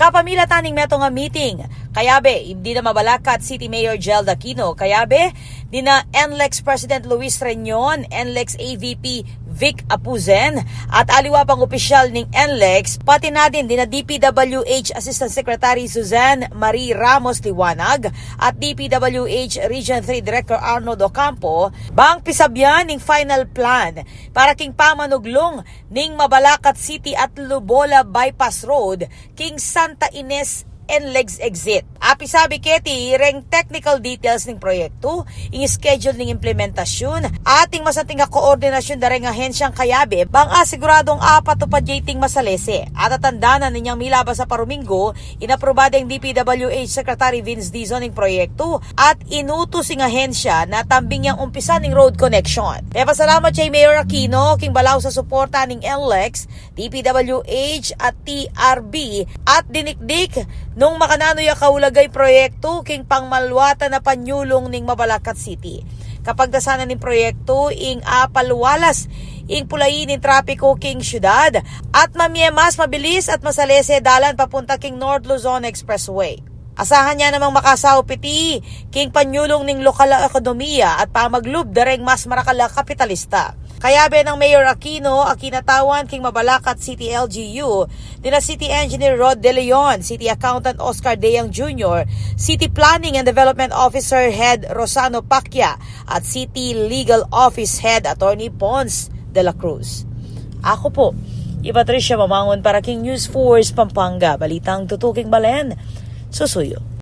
Apamila taning meto nga meeting. Kayabe, hindi na Mabalacat City Mayor Jel Aquino. Kayabe, di na NLEX President Luis Reñon, NLEX AVP Vic Apuzen, at aliwa pang opisyal ng NLEX, pati na din na DPWH Assistant Secretary Suzanne Marie Ramos Liwanag at DPWH Region 3 Director Arnold Ocampo, bang pisabyan ng final plan para king pamanuglong ning Mabalacat City at Lubola Bypass Road king Santa Ines NLEX exit. Api sabi keti, reng technical details ng proyekto, ing schedule ng implementasyon, ating masating koordinasyon da reng ahensyang Kayabe, bang asiguradong apat o padyating masalese. At atandanan ninyang milabas sa Parumingo, inaprobada ng DPWH Secretary Vince Dizon ng proyekto at inutos ng ahensya na tambing yang umpisa ng road connection. Kaya pasalamat kay Mayor Aquino, king balaw sa suporta ng NLEX, DPWH at TRB at dinikdik nung makanano ya kaulagay proyekto king pangmalwata na panyulong ning Mabalacat City. Kapag dasana ning proyekto ing apalwalas ing pulayin ning trapiko king syudad at mas mabilis at masalese dalan papunta king North Luzon Expressway. Asahan niya namang makasaupiti king panyulong ning lokal ekonomiya at pamaglub dareng mas marakala kapitalista. Kayabe ng Mayor Aquino, akinatawan king Mabalacat City LGU, dina City Engineer Rod De Leon, City Accountant Oscar Deyang Jr., City Planning and Development Officer Head Rosano Pacquiao, at City Legal Office Head Attorney Pons de la Cruz. Ako po, Patricia Mamangon para king News Force Pampanga, balitang tutuking balen, susuyo.